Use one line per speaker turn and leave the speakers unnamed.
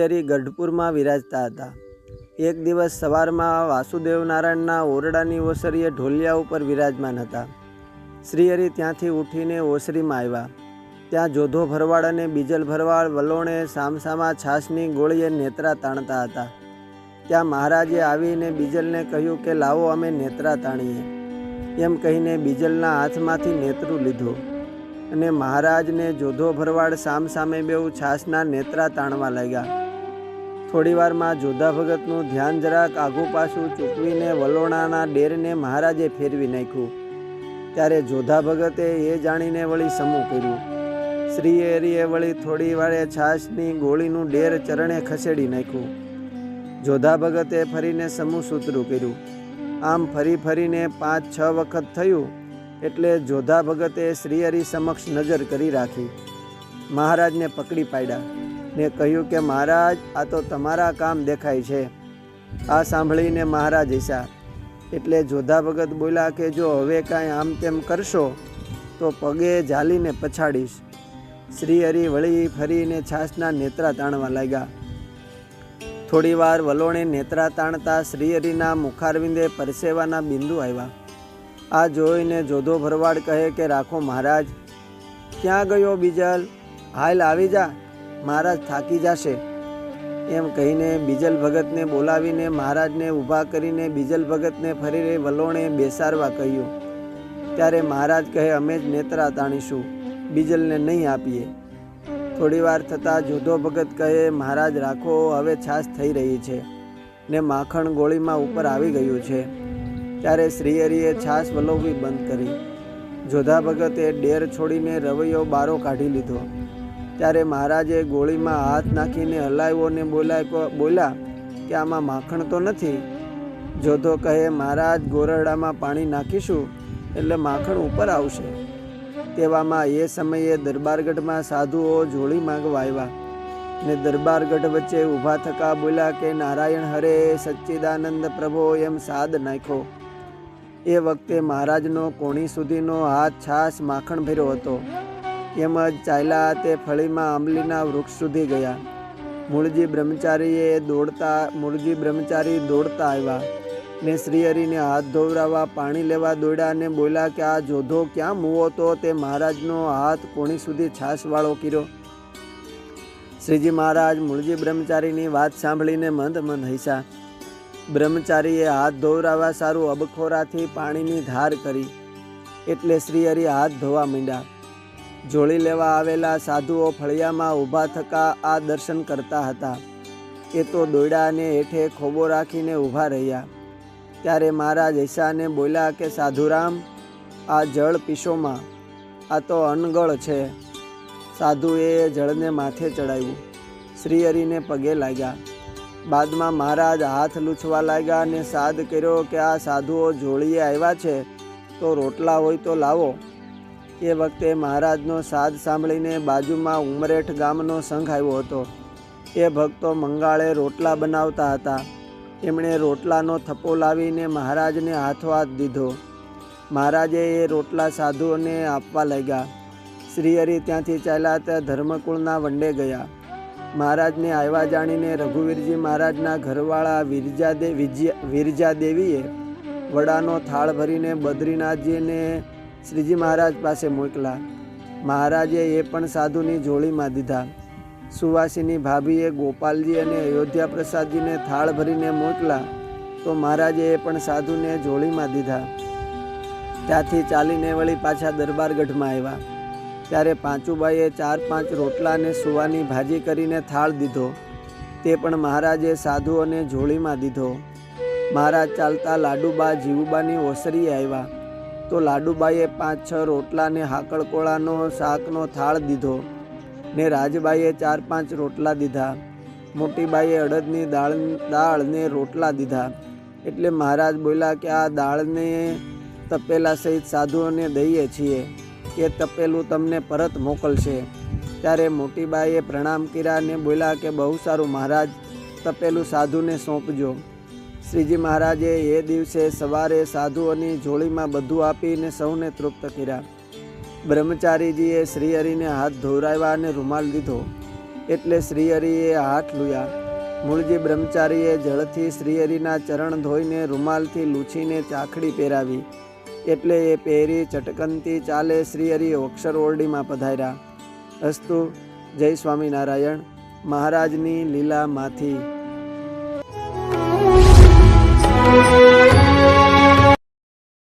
હરિ ગઢપુરમાં વિરાજતા હતા. એક દિવસ સવારમાં વાસુદેવ નારાયણના ઓરડાની ઓસરીએ ઢોલિયા ઉપર વિરાજમાન હતા. શ્રીહરિ ત્યાંથી ઉઠીને ઓસરીમાં આવ્યા. ત્યાં જોધો ભરવાડ અને બીજલ ભરવાડ વલોણે સામસામા છાશની ગોળીએ નેત્રા તાણતા હતા. ત્યાં મહારાજે આવીને બીજલને કહ્યું કે લાવો અમે નેત્રા તાણીએ. એમ કહીને બીજલના હાથમાંથી નેત્રું લીધું અને મહારાજને જોધો ભરવાડ સામસામે બેઉ છાશના નેત્રા તાણવા લાગ્યા. થોડીવારમાં જોધા ભગતનું ધ્યાન જરાક આઘું પાછું ચૂકવીને વલોણાના ડેરને મહારાજે ફેરવી નાખ્યું. ત્યારે જોધા ભગતે એ જાણીને વળી સમૂહ કર્યું. શ્રીહરિએ વળી થોડી વારે છાશની ગોળીનું ડેર ચરણે ખસેડી નાખ્યું. જોધા ભગતે ફરીને સમૂહ સૂતરું કર્યું. આમ ફરી ફરીને 5-6 વખત થયું એટલે જોધા ભગતે શ્રીહરિ સમક્ષ નજર કરી રાખી. મહારાજને પકડી પાડ્યા ને કહ્યું કે મહારાજ, આ તો તમારા કામ દેખાય છે. આ સાંભળીને મહારાજ હસ્યા. એટલે જોધા ભગત બોલ્યા કે જો હવે કાંઈ આમ તેમ કરશો તો પગે ઝાલીને પછાડીશ. શ્રીહરિ વળી ફરીને છાશના નેત્રા તાણવા લાગ્યા. થોડીવાર વલોણે નેત્રા તાણતા શ્રીહરિના મુખારવિંદે પરસેવાના બિંદુ આવ્યા. આ જોઈને જોધો ભરવાડ કહે કે રાખો મહારાજ. ક્યાં ગયો બીજલ? હાલ આવી જા, મહારાજ થાકી જશે. એમ કહીને બીજલ ભગતને બોલાવીને મહારાજને ઊભા કરીને બીજલ ભગતને ફરી વલોણે બેસાડવા કહ્યું. ત્યારે મહારાજ કહે અમે જ નેત્રા તાણીશું, બીજલને નહીં આપીએ. થોડીવાર થતાં જોધો ભગત કહે મહારાજ રાખો, હવે છાશ થઈ રહી છે ને માખણ ગોળીમાં ઉપર આવી ગયું છે. ત્યારે શ્રીહરિએ છાશ વલોવવી બંધ કરી. જોધા ભગતે ડેર છોડીને રવૈયો બારો કાઢી લીધો. ત્યારે મહારાજે ગોળીમાં હાથ નાખીને હલાવ્યો ને બોલ્યા કે આમાં માખણ તો નથી. જોધો કહે મહારાજ ગોરડામાં પાણી નાખીશું એટલે માખણ ઉપર આવશે. તેવામાં એ સમયે દરબારગઢમાં સાધુઓ જોડી માંગવા આવ્યા ને દરબારગઢ વચ્ચે ઊભા થકા બોલ્યા કે નારાયણ હરે સચ્ચિદાનંદ પ્રભો એમ સાદ નાખ્યો. એ વખતે મહારાજનો કોણી સુધીનો હાથ છાશ માખણ ભર્યો હતો. એમ જ ચાલ્યા તે ફળીમાં આંબલીના વૃક્ષ સુધી ગયા. મૂળજી બ્રહ્મચારી દોડતા આવ્યા ને શ્રીહરિને હાથ ધોવરાવા પાણી લેવા દોડ્યા ને બોલ્યા કે આ જોધો ક્યાં મૂવો તો તે મહારાજનો હાથ કોણી સુધી છાશવાળો કર્યો. શ્રીજી મહારાજ મૂળજી બ્રહ્મચારીની વાત સાંભળીને મંદ હસ્યા. બ્રહ્મચારીએ હાથ ધોવરાવા સારું અબખોરાથી પાણીની ધાર કરી એટલે શ્રીહરિ હાથ ધોવા માંડ્યા. જોડી લેવા આવેલા સાધુઓ ફળિયામાં ઊભા થકા આ દર્શન કરતા હતા. એ તો દોડ્યાને હેઠે ખોબો રાખીને ઊભા રહ્યા. ત્યારે મહારાજ હસ્યાને બોલ્યા કે સાધુરામ, આ જળ પીશોમાં, આ તો અનગળ છે. સાધુએ જળને માથે ચડાવ્યું. શ્રીહરિને પગે લાગ્યા. બાદમાં મહારાજ હાથ લૂછવા લાગ્યા અને સાદ કર્યો કે આ સાધુઓ જોડીએ આવ્યા છે તો રોટલા હોય તો લાવો. એ વખતે મહારાજનો સાદ સાંભળીને બાજુમાં ઉમરેઠ ગામનો સંઘ આવ્યો હતો. એ ભક્તો મંગાળે રોટલા બનાવતા હતા. એમણે રોટલાનો થપ્પો લાવીને મહારાજને હાથોહાથ દીધો. મહારાજે એ રોટલા સાધુઓને આપવા લાગ્યા. શ્રીહરિ ત્યાંથી ચાલ્યા ત્યાં ધર્મકુળના વંડે ગયા. મહારાજને આવ્યા જાણીને રઘુવીરજી મહારાજના ઘરવાળા વિરજાદેવીએ વડાનો થાળ ભરીને બદ્રીનાથજીને શ્રીજી મહારાજ પાસે મોકલા. મહારાજે એ પણ સાધુની જોડીમાં દીધા. સુવાસીની ભાભીએ ગોપાલજી અને અયોધ્યા પ્રસાદજીને થાળ ભરીને મોકલા તો મહારાજે એ પણ સાધુને જોડીમાં દીધા. ત્યાંથી ચાલીને વળી પાછા દરબારગઢમાં આવ્યા. ત્યારે પાંચુબાઈએ 4-5 રોટલા અને સુવાની ભાજી કરીને થાળ દીધો. તે પણ મહારાજે સાધુઓને જોડીમાં દીધો. મહારાજ ચાલતા લાડુબા જીવુબાની ઓસરીએ આવ્યા તો લાડુબાઈએ 5-6 રોટલા ને હાકળકોળાનો શાકનો થાળ દીધો ને રાજબાઈએ 4-5 રોટલા દીધા. મોટીબાઈએ અડદની દાળ ને રોટલા દીધા. એટલે મહારાજ બોલ્યા કે આ દાળને તપેલા સહિત સાધુઓને દઈએ છીએ, એ તપેલું તમને પરત મોકલશે. ત્યારે મોટીબાઈએ પ્રણામ કર્યા ને બોલ્યા કે બહુ સારું મહારાજ, તપેલું સાધુને સોંપજો. શ્રીજી મહારાજે એ દિવસે સવારે સાધુઓની જોડીમાં બધું આપીને સૌને તૃપ્ત કર્યા. બ્રહ્મચારીજીએ શ્રીહરિને હાથ ધોવરાવ્યા અને રૂમાલ દીધો. એટલે શ્રીહરિએ હાથ લૂયા. મૂળજી બ્રહ્મચારીએ જળથી શ્રીહરિના ચરણ ધોઈને રૂમાલથી લૂછીને ચાખડી પહેરાવી. એટલે એ પહેરી ચટકનથી ચાલે શ્રીહરિ અક્ષર ઓરડીમાં પધાર્યા. અસ્તુ. જય સ્વામિનારાયણ. મહારાજની લીલામાંથી.